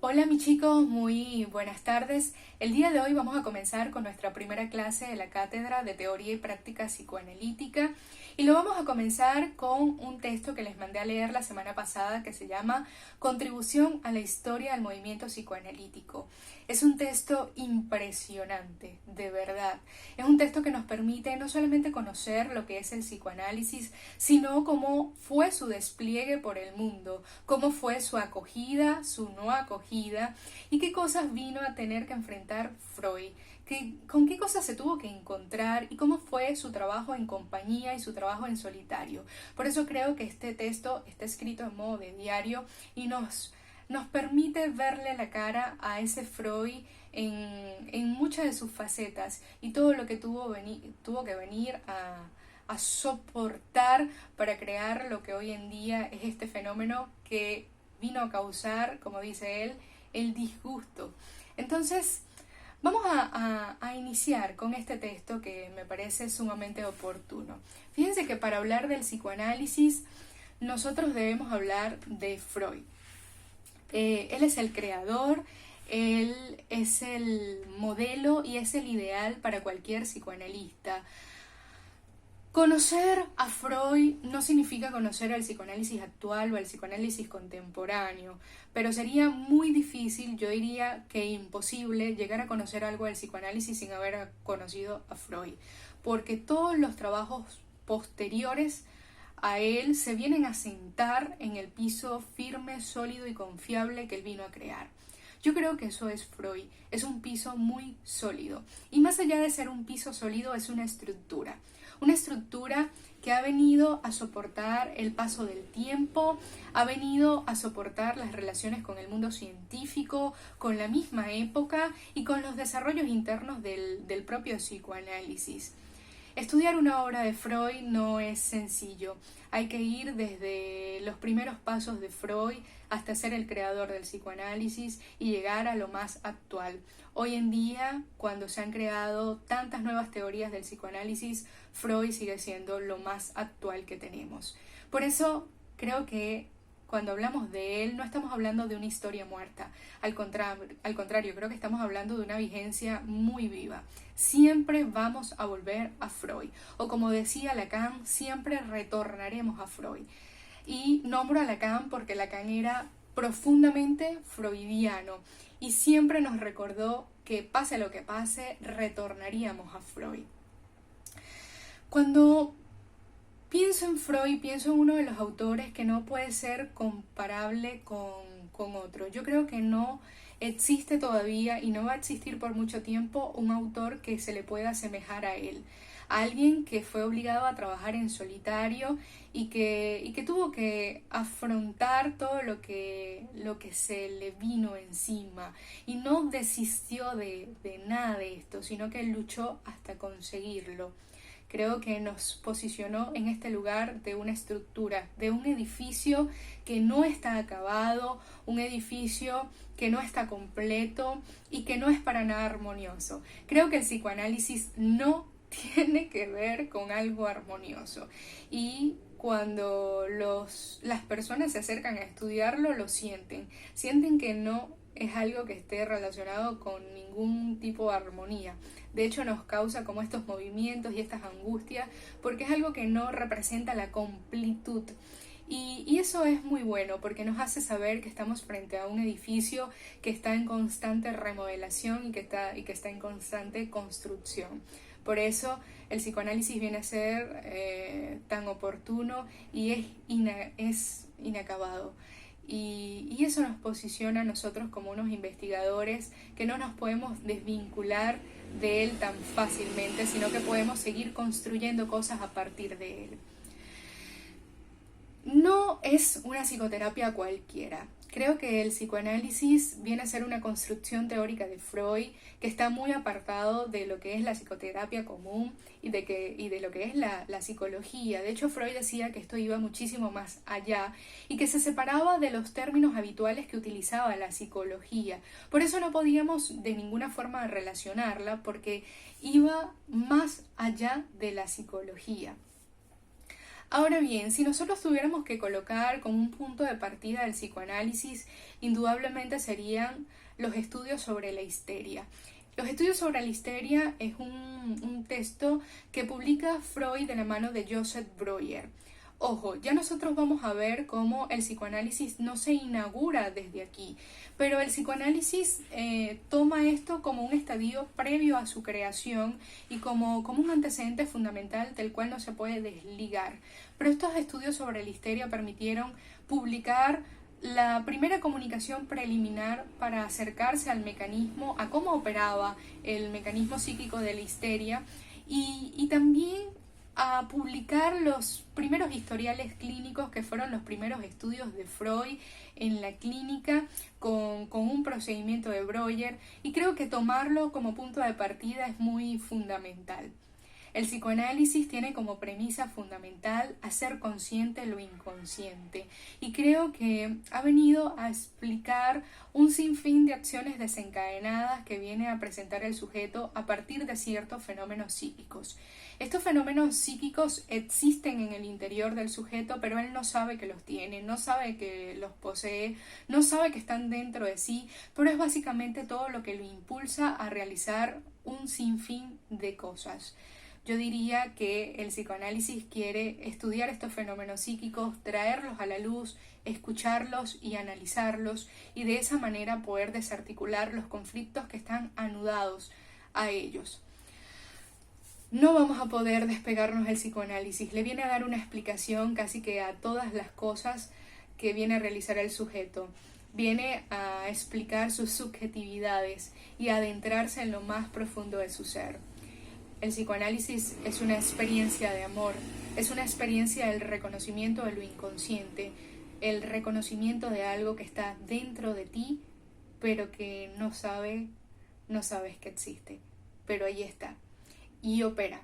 Hola mis chicos, muy buenas tardes. El día de hoy vamos a comenzar con nuestra primera clase de la Cátedra de Teoría y Práctica Psicoanalítica y lo vamos a comenzar con un texto que les mandé a leer la semana pasada que se llama Contribución a la historia del movimiento psicoanalítico. Es un texto impresionante, de verdad. Es un texto que nos permite no solamente conocer lo que es el psicoanálisis, sino cómo fue su despliegue por el mundo, cómo fue su acogida, su no acogida y qué cosas vino a tener que enfrentar Freud, con qué cosas se tuvo que encontrar y cómo fue su trabajo en compañía y su trabajo en solitario. Por eso creo que este texto está escrito en modo de diario y nos permite verle la cara a ese Freud en muchas de sus facetas y todo lo que tuvo que venir a soportar para crear lo que hoy en día es este fenómeno que vino a causar, como dice él, el disgusto. Entonces, vamos a iniciar con este texto que me parece sumamente oportuno. Fíjense que para hablar del psicoanálisis, nosotros debemos hablar de Freud. Él es el creador, él es el modelo y es el ideal para cualquier psicoanalista. Conocer a Freud no significa conocer al psicoanálisis actual o al psicoanálisis contemporáneo, pero sería muy difícil, yo diría que imposible, llegar a conocer algo del psicoanálisis sin haber conocido a Freud, porque todos los trabajos posteriores a él se vienen a sentar en el piso firme, sólido y confiable que él vino a crear. Yo creo que eso es Freud, es un piso muy sólido. Y más allá de ser un piso sólido, es una estructura que ha venido a soportar el paso del tiempo, ha venido a soportar las relaciones con el mundo científico, con la misma época y con los desarrollos internos del propio psicoanálisis. Estudiar una obra de Freud no es sencillo. Hay que ir desde los primeros pasos de Freud hasta ser el creador del psicoanálisis y llegar a lo más actual. Hoy en día, cuando se han creado tantas nuevas teorías del psicoanálisis, Freud sigue siendo lo más actual que tenemos. Por eso creo que cuando hablamos de él no estamos hablando de una historia muerta, al contrario, creo que estamos hablando de una vigencia muy viva. Siempre vamos a volver a Freud, o como decía Lacan, siempre retornaremos a Freud. Y nombro a Lacan porque Lacan era profundamente freudiano y siempre nos recordó que pase lo que pase, retornaríamos a Freud. Cuando pienso en Freud, pienso en uno de los autores que no puede ser comparable con otro. Yo creo que no existe todavía y no va a existir por mucho tiempo un autor que se le pueda asemejar a él. Alguien que fue obligado a trabajar en solitario y que tuvo que afrontar todo lo que se le vino encima y no desistió de nada de esto, sino que luchó hasta conseguirlo. Creo que nos posicionó en este lugar de una estructura, de un edificio que no está acabado, un edificio que no está completo y que no es para nada armonioso. Creo que el psicoanálisis no tiene que ver con algo armonioso y cuando las personas se acercan a estudiarlo lo sienten que no es algo que esté relacionado con ningún tipo de armonía. De hecho nos causa como estos movimientos y estas angustias porque es algo que no representa la completud. Y eso es muy bueno porque nos hace saber que estamos frente a un edificio que está en constante remodelación y que está en constante construcción. Por eso el psicoanálisis viene a ser tan oportuno y es inacabado. Y eso nos posiciona a nosotros como unos investigadores que no nos podemos desvincular de él tan fácilmente, sino que podemos seguir construyendo cosas a partir de él. No es una psicoterapia cualquiera. Creo que el psicoanálisis viene a ser una construcción teórica de Freud que está muy apartado de lo que es la psicoterapia común y de lo que es la psicología. De hecho, Freud decía que esto iba muchísimo más allá y que se separaba de los términos habituales que utilizaba la psicología. Por eso no podíamos de ninguna forma relacionarla porque iba más allá de la psicología. Ahora bien, si nosotros tuviéramos que colocar como un punto de partida del psicoanálisis, indudablemente serían los estudios sobre la histeria. Los estudios sobre la histeria es un texto que publica Freud de la mano de Joseph Breuer. Ojo, ya nosotros vamos a ver cómo el psicoanálisis no se inaugura desde aquí, pero el psicoanálisis toma esto como un estadio previo a su creación y como un antecedente fundamental del cual no se puede desligar. Pero estos estudios sobre la histeria permitieron publicar la primera comunicación preliminar para acercarse al mecanismo, a cómo operaba el mecanismo psíquico de la histeria y también a publicar los primeros historiales clínicos que fueron los primeros estudios de Freud en la clínica con un procedimiento de Breuer, y creo que tomarlo como punto de partida es muy fundamental. El psicoanálisis tiene como premisa fundamental hacer consciente lo inconsciente, y creo que ha venido a explicar un sinfín de acciones desencadenadas que viene a presentar el sujeto a partir de ciertos fenómenos psíquicos. Estos fenómenos psíquicos existen en el interior del sujeto, pero él no sabe que los tiene, no sabe que los posee, no sabe que están dentro de sí, pero es básicamente todo lo que lo impulsa a realizar un sinfín de cosas. Yo diría que el psicoanálisis quiere estudiar estos fenómenos psíquicos, traerlos a la luz, escucharlos y analizarlos, y de esa manera poder desarticular los conflictos que están anudados a ellos. No vamos a poder despegarnos del psicoanálisis. Le viene a dar una explicación casi que a todas las cosas que viene a realizar el sujeto. Viene a explicar sus subjetividades y a adentrarse en lo más profundo de su ser. El psicoanálisis es una experiencia de amor, es una experiencia del reconocimiento de lo inconsciente, el reconocimiento de algo que está dentro de ti, pero que no sabes que existe, pero ahí está y opera.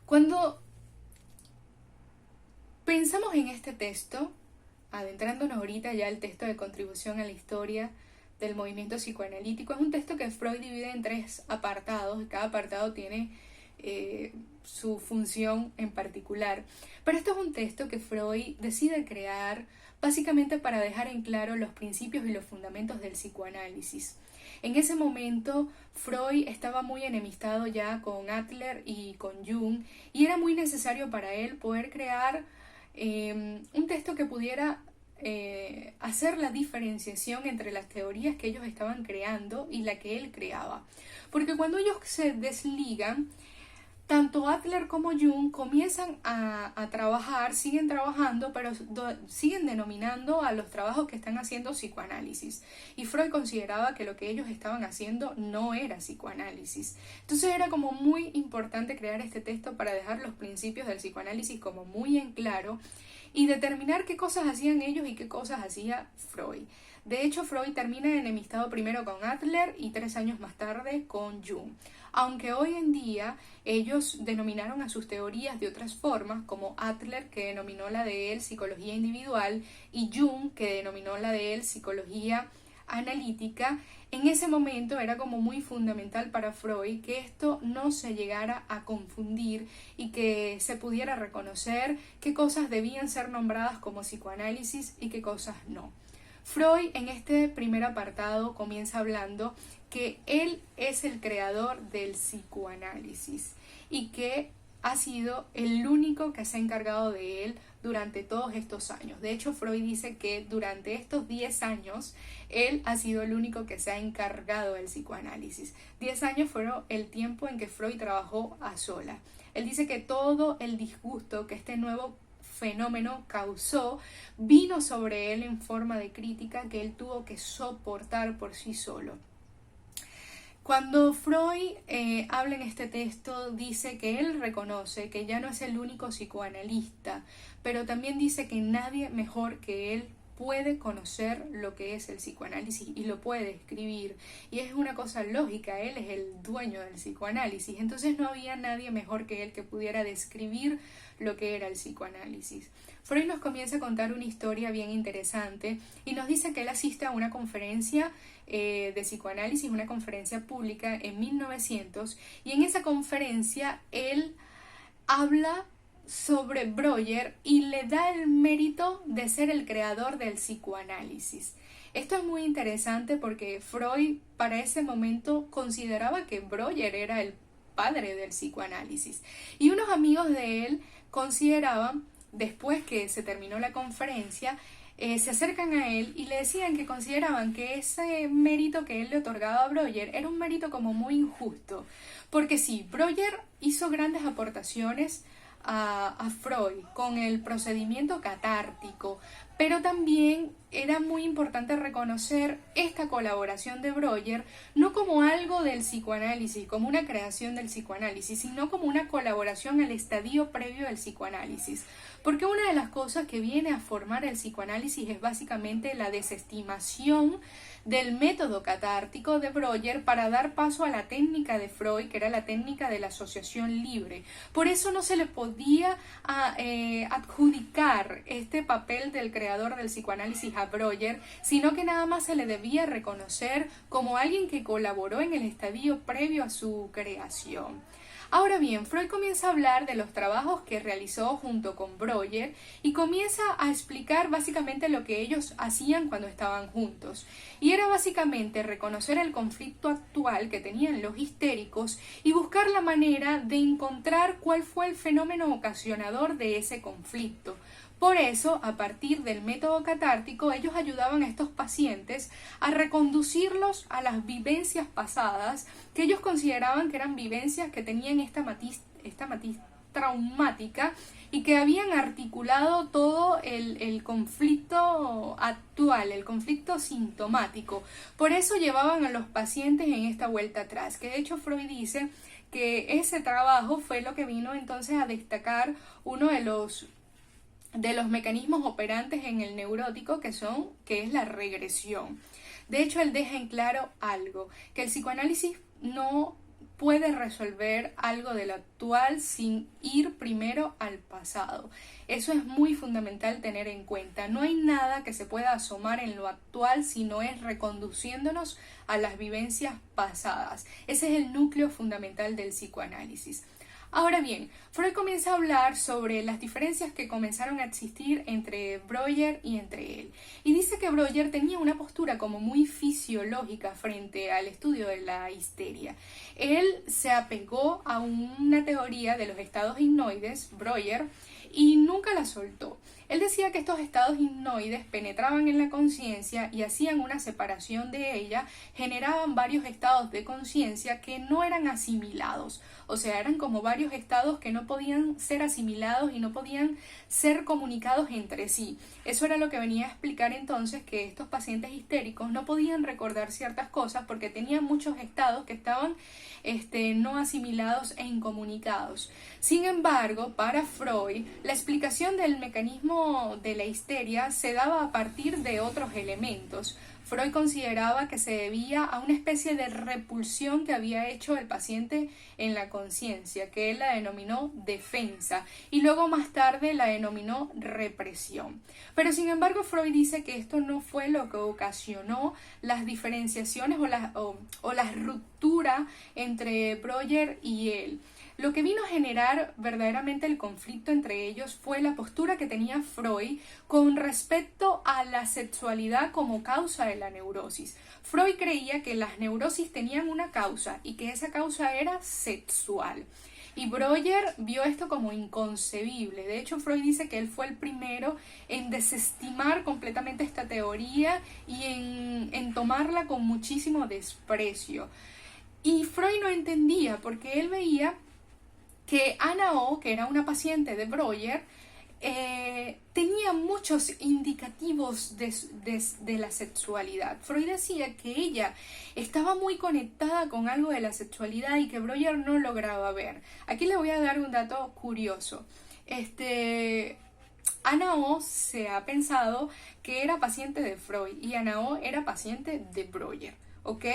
Cuando pensamos en este texto, adentrándonos ahorita ya al texto de contribución a la historia del movimiento psicoanalítico, es un texto que Freud divide en 3 apartados, y cada apartado tiene su función en particular. Pero esto es un texto que Freud decide crear básicamente para dejar en claro los principios y los fundamentos del psicoanálisis. En ese momento Freud estaba muy enemistado ya con Adler y con Jung, y era muy necesario para él poder crear un texto que pudiera hacer la diferenciación entre las teorías que ellos estaban creando y la que él creaba. Porque cuando ellos se desligan, tanto Adler como Jung comienzan a trabajar, siguen trabajando, pero siguen denominando a los trabajos que están haciendo psicoanálisis. Y Freud consideraba que lo que ellos estaban haciendo no era psicoanálisis. Entonces era como muy importante crear este texto para dejar los principios del psicoanálisis como muy en claro y determinar qué cosas hacían ellos y qué cosas hacía Freud. De hecho, Freud termina enemistado primero con Adler y 3 años más tarde con Jung. Aunque hoy en día ellos denominaron a sus teorías de otras formas, como Adler, que denominó la de él psicología individual, y Jung, que denominó la de él psicología analítica, en ese momento era como muy fundamental para Freud que esto no se llegara a confundir y que se pudiera reconocer qué cosas debían ser nombradas como psicoanálisis y qué cosas no. Freud en este primer apartado comienza hablando que él es el creador del psicoanálisis y que ha sido el único que se ha encargado de él durante todos estos años. De hecho, Freud dice que durante estos 10 años él ha sido el único que se ha encargado del psicoanálisis. 10 años fueron el tiempo en que Freud trabajó a solas. Él dice que todo el disgusto que este nuevo fenómeno causó vino sobre él en forma de crítica que él tuvo que soportar por sí solo. Cuando Freud habla en este texto, dice que él reconoce que ya no es el único psicoanalista, pero también dice que nadie mejor que él puede conocer lo que es el psicoanálisis y lo puede escribir. Y es una cosa lógica, él es el dueño del psicoanálisis, entonces no había nadie mejor que él que pudiera describir lo que era el psicoanálisis. Freud nos comienza a contar una historia bien interesante y nos dice que él asiste a una conferencia de psicoanálisis, una conferencia pública en 1900, y en esa conferencia él habla sobre Breuer y le da el mérito de ser el creador del psicoanálisis. Esto es muy interesante porque Freud para ese momento consideraba que Breuer era el padre del psicoanálisis. Y unos amigos de él consideraban, después que se terminó la conferencia, se acercan a él y le decían que consideraban que ese mérito que él le otorgaba a Breuer era un mérito como muy injusto. Porque sí, Breuer hizo grandes aportaciones a Freud con el procedimiento catártico, pero también era muy importante reconocer esta colaboración de Breuer no como algo del psicoanálisis, como una creación del psicoanálisis, sino como una colaboración al estadio previo del psicoanálisis. Porque una de las cosas que viene a formar el psicoanálisis es básicamente la desestimación del método catártico de Breuer para dar paso a la técnica de Freud, que era la técnica de la asociación libre. Por eso no se le podía adjudicar este papel del creador del psicoanálisis a Breuer, sino que nada más se le debía reconocer como alguien que colaboró en el estadio previo a su creación. Ahora bien, Freud comienza a hablar de los trabajos que realizó junto con Breuer y comienza a explicar básicamente lo que ellos hacían cuando estaban juntos. Y era básicamente reconocer el conflicto actual que tenían los histéricos y buscar la manera de encontrar cuál fue el fenómeno ocasionador de ese conflicto. Por eso, a partir del método catártico, ellos ayudaban a estos pacientes a reconducirlos a las vivencias pasadas, que ellos consideraban que eran vivencias que tenían esta matiz traumática y que habían articulado todo el conflicto actual, el conflicto sintomático. Por eso llevaban a los pacientes en esta vuelta atrás, que de hecho Freud dice que ese trabajo fue lo que vino entonces a destacar uno de los mecanismos operantes en el neurótico que es la regresión. De hecho, él deja en claro algo, que el psicoanálisis no puede resolver algo de lo actual sin ir primero al pasado. Eso es muy fundamental tener en cuenta. No hay nada que se pueda asomar en lo actual si no es reconduciéndonos a las vivencias pasadas. Ese es el núcleo fundamental del psicoanálisis. Ahora bien, Freud comienza a hablar sobre las diferencias que comenzaron a existir entre Breuer y entre él. Y dice que Breuer tenía una postura como muy fisiológica frente al estudio de la histeria. Él se apegó a una teoría de los estados hipnoides, Breuer, y nunca la soltó. Él decía que estos estados hipnoides penetraban en la conciencia y hacían una separación de ella, generaban varios estados de conciencia que no eran asimilados, o sea, eran como varios estados que no podían ser asimilados y no podían ser comunicados entre sí. Eso era lo que venía a explicar entonces que estos pacientes histéricos no podían recordar ciertas cosas porque tenían muchos estados que estaban no asimilados e incomunicados. Sin embargo, para Freud, la explicación del mecanismo de la histeria se daba a partir de otros elementos. Freud consideraba que se debía a una especie de repulsión que había hecho el paciente en la conciencia, que él la denominó defensa y luego más tarde la denominó represión. Pero sin embargo Freud dice que esto no fue lo que ocasionó las diferenciaciones o la ruptura entre Breuer y él. Lo que vino a generar verdaderamente el conflicto entre ellos fue la postura que tenía Freud con respecto a la sexualidad como causa de la neurosis. Freud creía que las neurosis tenían una causa y que esa causa era sexual. Y Breuer vio esto como inconcebible. De hecho, Freud dice que él fue el primero en desestimar completamente esta teoría y en tomarla con muchísimo desprecio. Y Freud no entendía porque él veía que Anna O, que era una paciente de Breuer, tenía muchos indicativos de la sexualidad. Freud decía que ella estaba muy conectada con algo de la sexualidad y que Breuer no lograba ver. Aquí le voy a dar un dato curioso. Anna O se ha pensado que era paciente de Freud y Anna O era paciente de Breuer, ¿ok?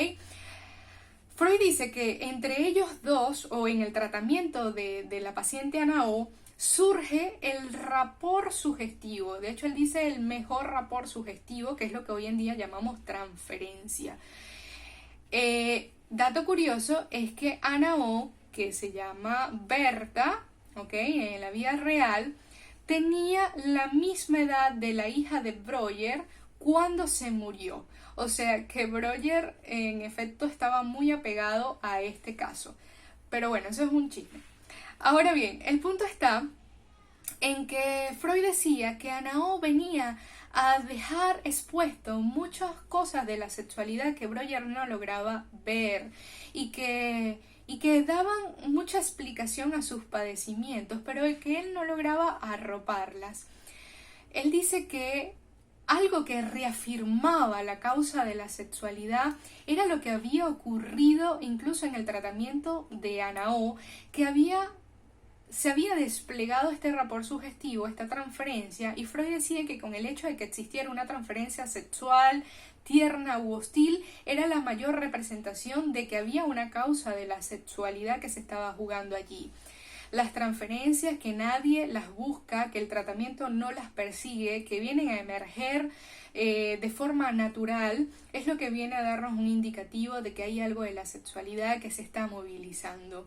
Freud dice que entre ellos dos, o en el tratamiento de la paciente Anna O, surge el rapport sugestivo. De hecho, él dice el mejor rapport sugestivo, que es lo que hoy en día llamamos transferencia. Dato curioso es que Anna O, que se llama Berta, ¿ok? En la vida real, tenía la misma edad de la hija de Breuer cuando se murió. O sea que Breuer en efecto estaba muy apegado a este caso. Pero bueno, eso es un chisme. Ahora bien, el punto está en que Freud decía que Anao venía a dejar expuesto muchas cosas de la sexualidad que Breuer no lograba ver y que daban mucha explicación a sus padecimientos, pero que él no lograba arroparlas. Él dice que algo que reafirmaba la causa de la sexualidad era lo que había ocurrido incluso en el tratamiento de Anao, que se había desplegado este rapport sugestivo, esta transferencia, y Freud decía que con el hecho de que existiera una transferencia sexual, tierna u hostil, era la mayor representación de que había una causa de la sexualidad que se estaba jugando allí. Las transferencias que nadie las busca, que el tratamiento no las persigue, que vienen a emerger de forma natural, es lo que viene a darnos un indicativo de que hay algo de la sexualidad que se está movilizando.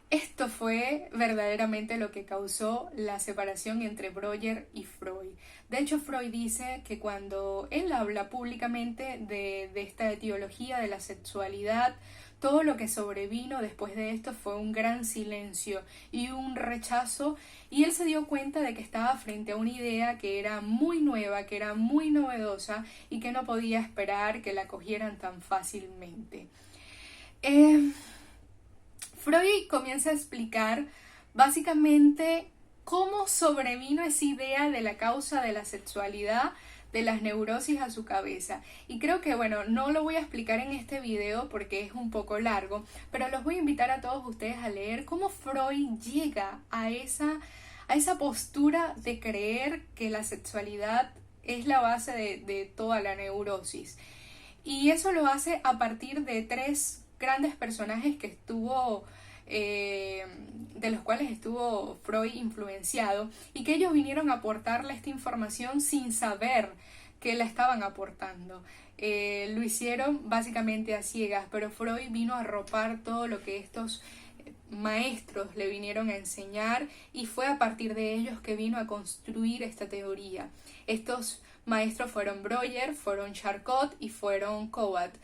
Esto fue verdaderamente lo que causó la separación entre Breuer y Freud. De hecho, Freud dice que cuando él habla públicamente de esta etiología de la sexualidad, todo lo que sobrevino después de esto fue un gran silencio y un rechazo, y él se dio cuenta de que estaba frente a una idea que era muy nueva, que era muy novedosa y que no podía esperar que la cogieran tan fácilmente. Freud comienza a explicar básicamente cómo sobrevino esa idea de la causa de la sexualidad, de las neurosis a su cabeza. Y creo que, bueno, no lo voy a explicar en este video porque es un poco largo, pero los voy a invitar a todos ustedes a leer cómo Freud llega a esa postura de creer que la sexualidad es la base de toda la neurosis. Y eso lo hace a partir de tres grandes personajes que de los cuales estuvo Freud influenciado, y que ellos vinieron a aportarle esta información sin saber que la estaban aportando. Lo hicieron básicamente a ciegas, pero Freud vino a arropar todo lo que estos maestros le vinieron a enseñar, y fue a partir de ellos que vino a construir esta teoría. Estos maestros fueron Breuer, fueron Charcot y fueron Kovat.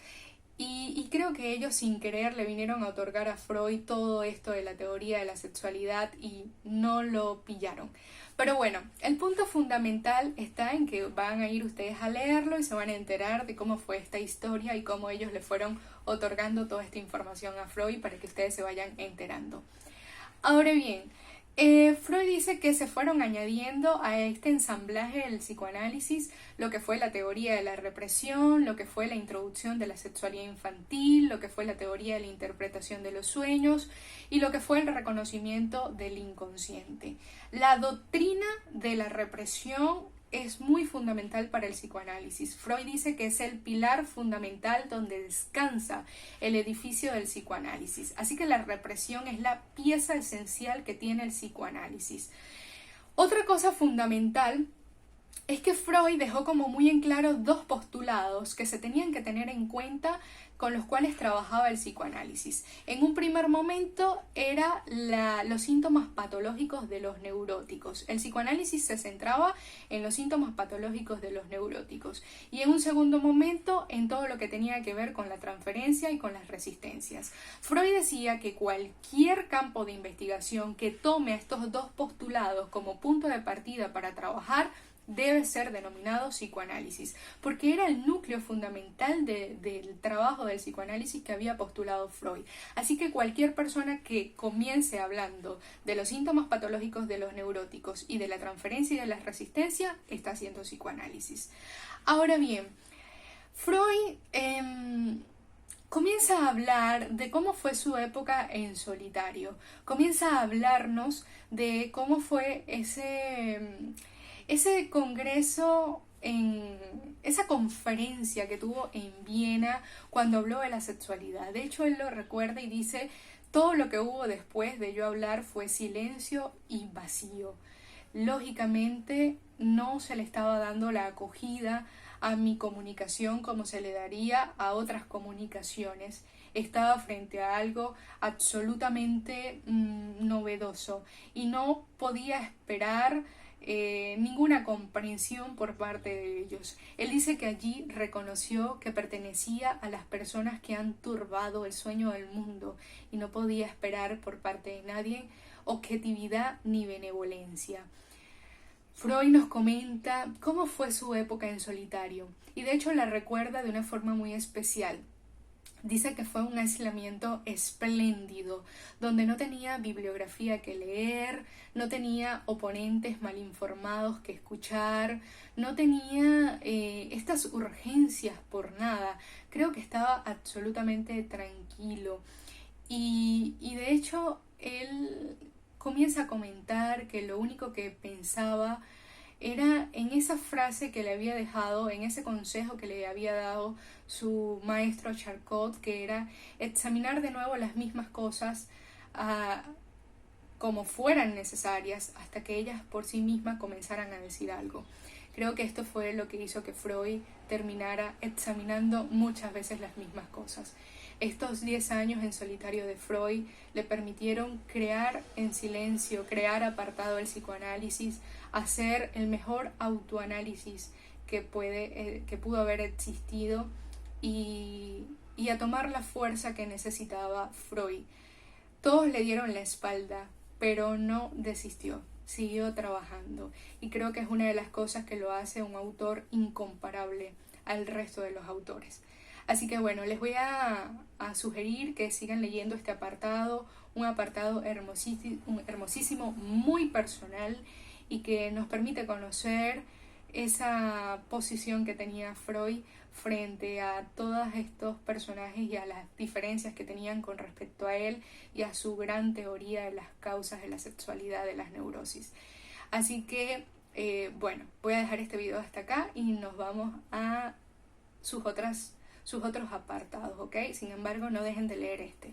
Y creo que ellos sin querer le vinieron a otorgar a Freud todo esto de la teoría de la sexualidad y no lo pillaron. Pero bueno, el punto fundamental está en que van a ir ustedes a leerlo y se van a enterar de cómo fue esta historia y cómo ellos le fueron otorgando toda esta información a Freud para que ustedes se vayan enterando. Ahora bien, Freud dice que se fueron añadiendo a este ensamblaje del psicoanálisis lo que fue la teoría de la represión, lo que fue la introducción de la sexualidad infantil, lo que fue la teoría de la interpretación de los sueños y lo que fue el reconocimiento del inconsciente. La doctrina de la represión es muy fundamental para el psicoanálisis. Freud dice que es el pilar fundamental donde descansa el edificio del psicoanálisis. Así que la represión es la pieza esencial que tiene el psicoanálisis. Otra cosa fundamental es que Freud dejó como muy en claro dos postulados que se tenían que tener en cuenta con los cuales trabajaba el psicoanálisis. En un primer momento era los síntomas patológicos de los neuróticos. El psicoanálisis se centraba en los síntomas patológicos de los neuróticos, y en un segundo momento en todo lo que tenía que ver con la transferencia y con las resistencias. Freud decía que cualquier campo de investigación que tome estos dos postulados como punto de partida para trabajar debe ser denominado psicoanálisis, porque era el núcleo fundamental del trabajo del psicoanálisis que había postulado Freud. Así que cualquier persona que comience hablando de los síntomas patológicos de los neuróticos y de la transferencia y de la resistencia está haciendo psicoanálisis. Ahora bien, Freud comienza a hablar de cómo fue su época en solitario, comienza a hablarnos de cómo fue ese congreso, esa conferencia que tuvo en Viena cuando habló de la sexualidad. De hecho, él lo recuerda y dice: todo lo que hubo después de yo hablar fue silencio y vacío. Lógicamente no se le estaba dando la acogida a mi comunicación como se le daría a otras comunicaciones. Estaba frente a algo absolutamente novedoso y no podía esperar ninguna comprensión por parte de ellos. Él dice que allí reconoció que pertenecía a las personas que han turbado el sueño del mundo y no podía esperar por parte de nadie objetividad ni benevolencia. Freud nos comenta cómo fue su época en solitario y de hecho la recuerda de una forma muy especial. Dice que fue un aislamiento espléndido, donde no tenía bibliografía que leer, no tenía oponentes mal informados que escuchar, no tenía estas urgencias por nada. Creo que estaba absolutamente tranquilo. Y de hecho, él comienza a comentar que lo único que pensaba era en esa frase que le había dejado, en ese consejo que le había dado su maestro Charcot, que era examinar de nuevo las mismas cosas como fueran necesarias hasta que ellas por sí mismas comenzaran a decir algo. Creo que esto fue lo que hizo que Freud terminara examinando muchas veces las mismas cosas. Estos 10 años en solitario de Freud le permitieron crear en silencio, crear apartado del psicoanálisis, hacer el mejor autoanálisis que pudo haber existido y a tomar la fuerza que necesitaba Freud. Todos le dieron la espalda, pero no desistió, siguió trabajando y creo que es una de las cosas que lo hace un autor incomparable al resto de los autores. Así que bueno, les voy a sugerir que sigan leyendo este apartado, un apartado hermosísimo, muy personal y que nos permite conocer esa posición que tenía Freud frente a todos estos personajes y a las diferencias que tenían con respecto a él y a su gran teoría de las causas de la sexualidad, de las neurosis. Así que, bueno, voy a dejar este video hasta acá y nos vamos a sus otros apartados, ¿ok? Sin embargo, no dejen de leer este.